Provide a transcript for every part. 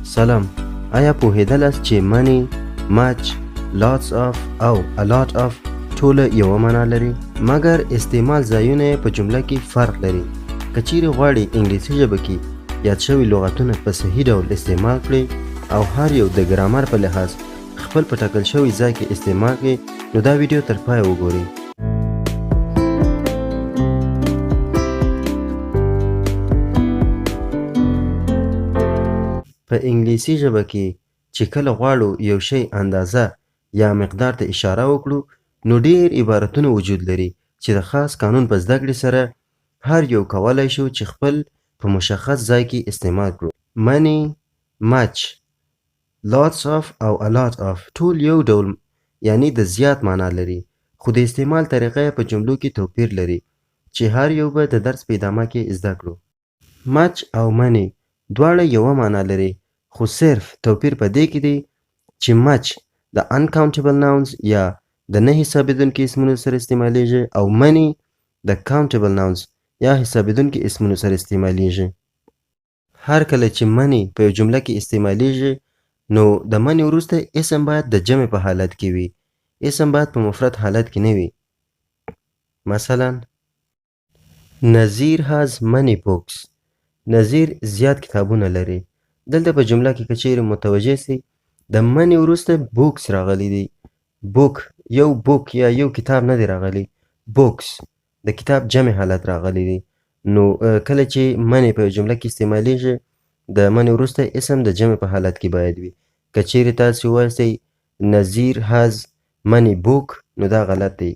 سلام، آیا پوهیدلاست چې many, much, lots of او a lot of ټول یو معنا لري، مګر استعمال ځایونه په جمله کې فرق لري. کچیری غواړي انګلیسي ژبه کې یاد شوي لغاتونه په صحیح ډول استعمال کړي او هر یو د ګرامر په لحاظ خپل په ټاکل شوي ځای کې استعمال کړي، نو دا ویډیو تر پای وګورئ. په انګلیسي ژبه کې چې کله غواړو یو شی اندازه یا مقدار ته اشاره وکړو، نو ډیر عبارتونه وجود لري چې د خاص قانون په زده کړې سره هر یو کولی شو چې خپل په مشخص ځای کې استعمال کړو. many, much, lots of او a lot of ټول یو ډول یعنی د زیات معنا لري، خو د استعمال طریقه په جملو کې توپیر لري چې هر یو به د درس په ادامه کې زده کړو. much او many دواړه یوه معنا لري، خو صرف توپیر په دې کې دی چې much د uncountable nouns یا د نه حسابېدونکي اسمونو سره استعمالیږي او many د countable nouns یا حسابېدونکي اسمونو سره استعمالیږي. هر کله چې many په یو جمله کې استعمالیږي، نو د many وروسته اسم باید د جمع په حالت کې وي، اسم باید په مفرد حالت کې نه وي. مثلا نذیر has many books. نذیر زیات کتابونه لري. دلته په جمله کې کچیری متوجه سي د many وروسته books راغلی دی. book یو book یا یو کتاب نه دی راغلی، books د کتاب جمع حالت راغلی دی. نو کله چې many په جمله کې استعمالیږي، د many وروسته اسم د جمع په حالت کې باید وي. کچیری تاسو وایئ نذیر has many book، نو دا غلط دی.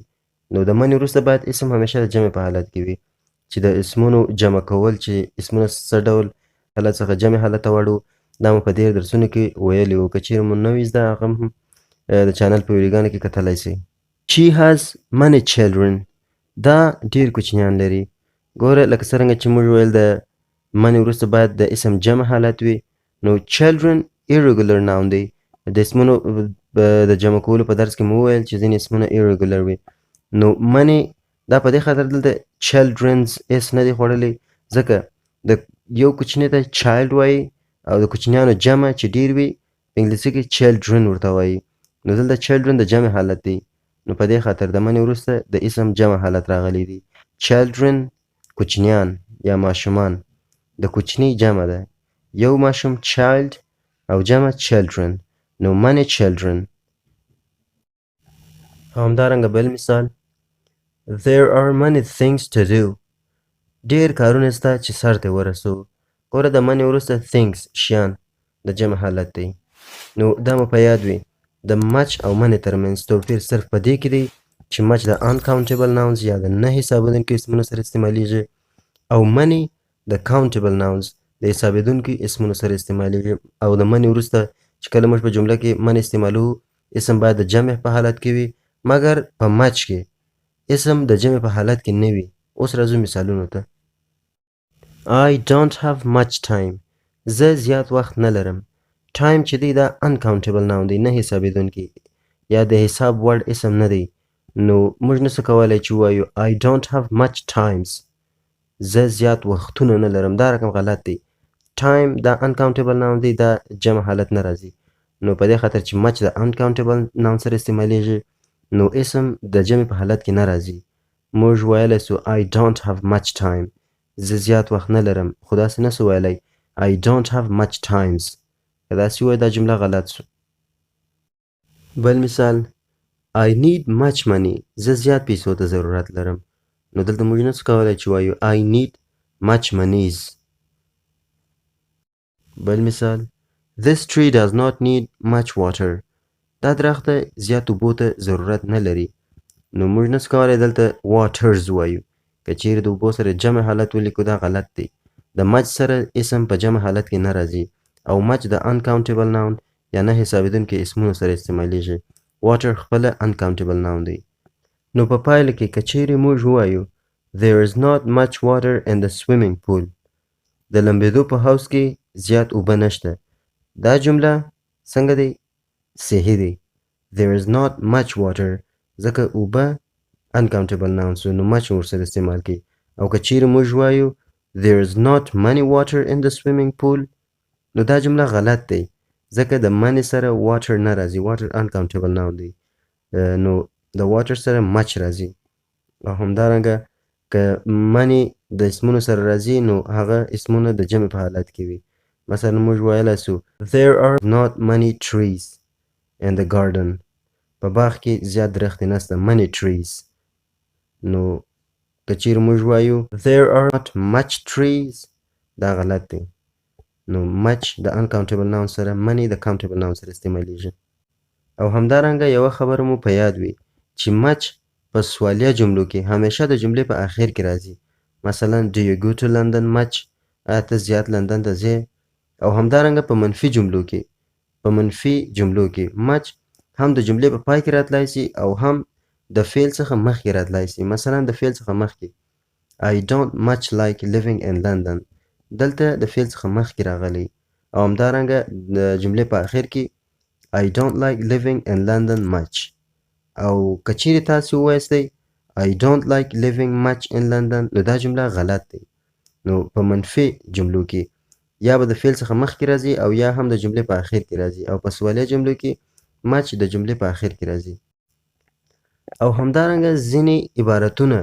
نو د many وروسته باید اسم همیشه د جمع په حالت کې وي، چې د اسمونو جمع کول چې اسمونه څه ډول حالت څخه جمع حالت ته واړو، دا مو په ډېر درسونو کې ویلي وو. که چیرې مو نه وي زده، هغه هم د چانل په ویډیوګانو کې کتلی سئ. She has many children. دا ډېر کوچنیان لري. ګوره لکه څرنګه چې موږ ویل د many وروسته باید د اسم جمع حالت وي، نو children irregular noun دی. د اسمونو د جمع کولو په درس کې مو وویل چې ځینې اسمونه irregular وي. نو many دا په دې خاطر دلته children's اس نه دی خوړلی، ځکه د یو کوچني ته child وایي او د کوچنیانو جمع چې ډیر وي په انګلیسي کې children ورته وایي. نو دلته children د جمع حالت دی، نو په دې خاطر د many وروسته د اسم جمع حالت راغلی دی. children کوچنیان یا ماشومان، د کوچني جمع ده، یو ماشوم child او جمع children، نو many children. همدارنګه بل مثال There are many things to do. ډیر کارونه شته چې سر ته ورسو. ګوره د many وروسته things شیان د جمع حالت دی. نو دا مو په یاد وي د much او many ترمنځ توپیر صرف په دې کې دی چې much د uncountable nouns یا د نه حسابېدونکي اسمونو سره استعمالیږي او many د countable nouns د حسابېدونکي اسمونو سره استعمالیږي. او د many وروسته چې کله موږ په جمله کې many استعمالو، اسم باید د جمع په حالت کې وي، مګر په much کې اسم د جمع په حالت کې نه وي. اوس راځو مثالونو ته. I don't have much time. زه زیات وخت نه لرم. time چې دی دا uncountable noun دی، نه حسابېدونکی یا د حساب وړ اسم نه دی. نو موږ نسو کولی چې ووایو I don't have much times. زه زیات وختونه نه لرم، دا رقم غلط دی. time دا uncountable noun دی، دا جمع حالت نه راځي. نو په دې خاطر چې much د uncountable noun سره استعمالیږي، نو اسم د جمع په حالت کې نه راځي. موږ ویلی سو I don't have much time. زه زیات وخت نه لرم، خو داسې نسو ویلی I don't have much times. که داسې ووایو دا جمله غلط سو. بل مثال I need much money. زه زیات پیسو ته ضرورت لرم. نو دلته موږ نسو کولی چې وایو I need much monies. بل مثال This tree does not need much water. دا درخت زیات اوبو ته ضرورت نه لري. نو موږ نسو کولی دلته waters وایو. که چیرې د اوبو سره جمع حالت ولیکو، دا غلط دی. د much سره اسم په جمع حالت کې نه راځي او much د uncountable noun یا نه حسابېدونکي اسمونو سره استعمالیږي. water خپله uncountable noun دی. نو په پایله کې که چیرې موږ ووایو There is not much water in the swimming pool. د لمبېدو په حوض کې زیات اوبه نشته. دا جمله څنګه دی؟ صحیح دی. There is not much water ځکه اوبه uncountable nouns نو much ورسره استعمال کړي. او که چیرې موږ وایو There is not many water in the swimming pool، نو دا جمله غلط دی ځکه د money سره water نه راځي. water uncountable noun دی. نو د water سره much راځي. او همدارنګه که money د اسمونو سره راځي نو هغه اسمونه د جمع په حالت کې وي. مثلا موږ ویلی سو there are not many trees in the garden. په باغ کې زیات درختې نسته. many trees. نو که چیرې موږ وایو there are not much trees دا غلط دی. نو much د uncountable noun سره many د countable noun سره استعمالیږي. او همدارنګه یوه خبره مو په یاد وي چې much په سوالیه جملو کې همیشه د جملې په آخر کې راځي. مثلا do you go to London much؟ آیا ته زیات لندن ته ځې؟ او همدارنګه په منفي جملو کې much هم د جملې په پای کې راتلی سي او هم د فعل څخه مخکې راتلی سي. مثلا د فعل څخه مخکې I don't much like living in London. دلته د فعل څخه مخکې راغلی. او همدارنګه د جملې په آخر کې I don't like living in London much. او که چیرې تاسې ووایستی I don't like living much in London نو دا جمله غلط دی. نو په منفي جملو کې یا به د فعل څخه مخکې راځي او یا هم د جملې په آخر کې راځي. او په سوالیه جملو کې much د جملې په آخر کې راځي. او همدارنګه ځینې عبارتونه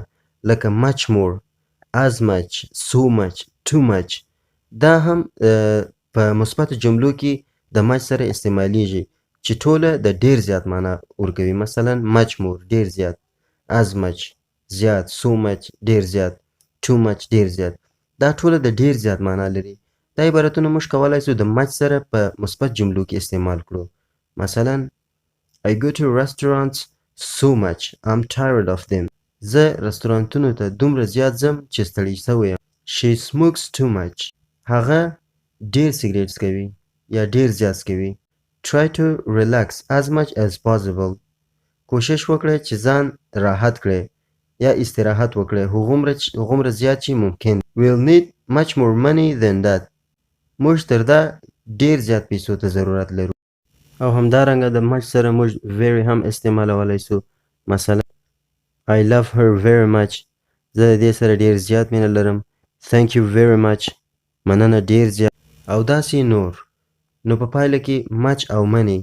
لکه much more، as much، so much، too much دا هم په مثبتو جملو کې د much سره استعمالیږي چې ټوله د ډیر زیات معنا ورکوي. مثلا much more ډیر زیات، as much زیات، so much ډیر زیات، too much ډیر زیات. دا ټوله د ډیر زیات معنا لري. دا عبارتونه موږ کولی سو د much سره په مثبت جملو کې استعمال کړو. مثلا I go to restaurants so much I'm tired of them. زه رستورانتونو ته دومره زیات ځم چې ستړی شوی یم. She smokes too much. هغه ډیر سیګریټ څکوي یا ډیر زیات څکوي. Try to relax as much as possible. کوشش وکړئ چې ځان راحت کړئ یا استراحت وکړئ هغومره زیات چې ممکن. We'll need much more money than that. موږ تر دا ډیر زیات پیسو ته ضرورت لرو. او همدارنګه د much سره موږ very هم استعمالولی سو. مثلا I love her very much. زه د دې سره ډیر زیات مینه لرم. Thank you very much. مننه ډیر زیات. او داسې نور. نو په پایله کې much او money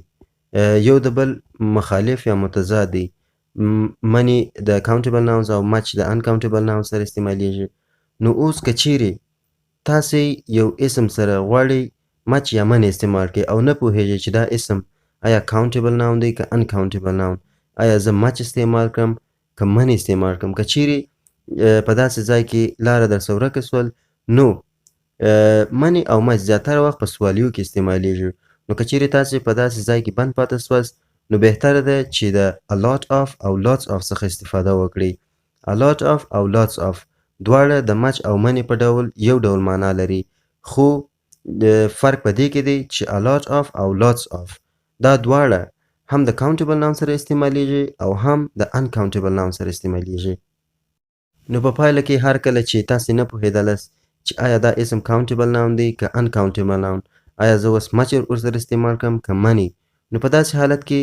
یو د بل مخالف یا متضاد دي. money د countable nouns او much د uncountable nouns سره استعمالیږي. نو اوس که چیرې تاسې یو اسم سره غواړئ much یا money استعمال کړئ او نه پوهیږئ چې دا اسم آیا countable noun دی که uncountable noun، آیا زه much استعمال کړم که money استعمال کړم. که چیرې په داسې ځای کې لاره درڅه ورکه سول نو money او much زیاتره وخت په سوالیو کې استعمالیږي. نو که چیرې تاسې په داسې ځای کې بند پاتې سواست نو بهتره ده چې د a lot of او lots of څخه استفاده وکړئ. a lot of او lots of دواړه د much او money په ډول یو ډول معنا لري، خو فرق په دې کې دی چې a lot of او lots of دا دواړه هم د countable noun سره استعمالیږي او هم د uncountable noun سره استعمالیږي. نو په پایله کې هر کله چې تاسې نه پوهېدلست چې آیا دا اسم countable noun دی که uncountable noun، آیا زه اوس much ورسره استعمال کړم که money، نو په داسې حالت کې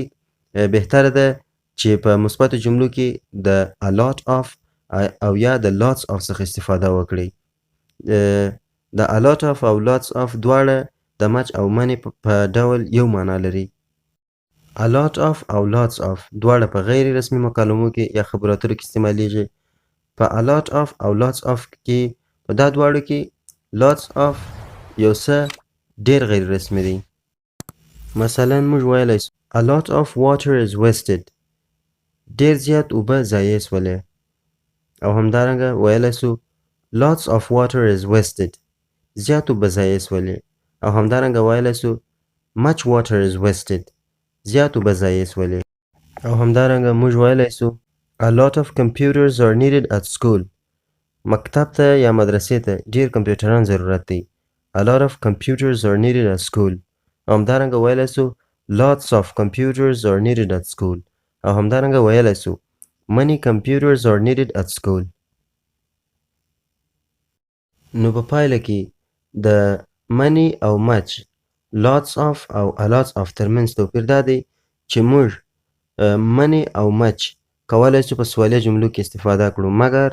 بهتره ده چې په مثبتو جملو کې د a lot of او یا د lots of څخه استفاده وکړئ. د a lot of او lots of دواړه د much او money په ډول یو معنا لري. a lot of او lots of دواړه په غیر رسمي مکالمو کې یا خبرو اترو کې استعمالیږي. په a lot of او lots of کې په دا دواړو کې lots of یو څه ډیر غیر رسمي دی. مثلا موږ ویلی سو a lot of water is wasted. ډیر زیات اوبه ضایع سولې. او همدارنګه ویلی سو lots of water is wasted. زیات اوبه ضایع سولې. او همدارنګه ویلی سو much water is wasted. زیات اوبه ضایع سولې. او همدارنګه موږ ویلی سو a lot of computers are needed at school. مکتب ته یا مدرسې ته ډیر کمپیوټران ضرورت دی. a lot of computers are needed at school. او همدارنګه ویلی سو lots of computers are needed at school. او همدارنګه ویلی سو many computers are needed at school. نو په پایله کې د money او much، lots of او a lots of ترمنځ توپیر دا دی چې موږ money او much کولی شو په سوالیه جملو کې استفاده کړو، مګر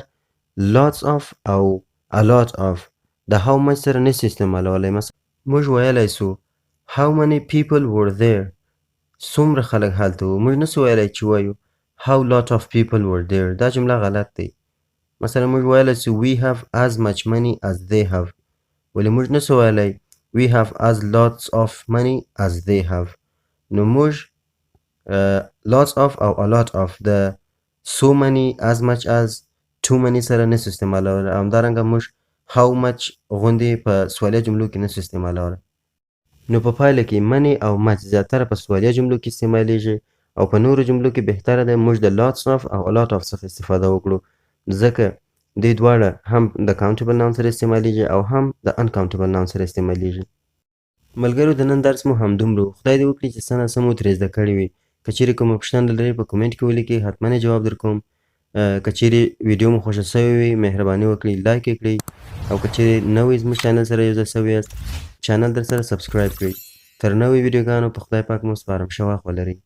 lots of او a lot of د how much سره نشي استعمالولی. موږ ویلی سو how many people were there څومره خلک هلته وو موږ نسو ویلی چې وایو how lot of people were there دا جمله غلط دی مثلا موږ ویلی سو we have as much money as they have ولی موږ نسو ویلی we have as lots of money as they have نو موږ lots of او a lot of د so many as much as too many سره نسو استعمالولی او همدارنګه موږ how much غوندې په سوالیه جملو کې نسو استعمالولی نو په پایله کې money او much زیاتره په سوالیه جملو کې استعمالیږي او په نورو جملو کې بهتره ده موږ د lots of او a lot of څخه استفاده وکړو ځکه دې دواړه هم د countable noun سره استعمالیږي او هم د uncountable noun سره استعمالیږي ملګرو د نن درس مو همدومره خدای دې وکړي چې څه نه څه مو ترې زده کړي وي که چیرې کومه پوښتنه لرئ په کومنټ کې ولیکئ حتما یې جواب درکوم که چیرې ویډیو مو خوښه سوې وي مهرباني وکړئ لایک یې کړئ او که چیرې نوی زموږ چینل سره یوځای سوي یاست چینل در سره سبسکرایب کړئ تر نوې ویډیوګانو په خدای پاک مو سپارم ښه وخت ولرئ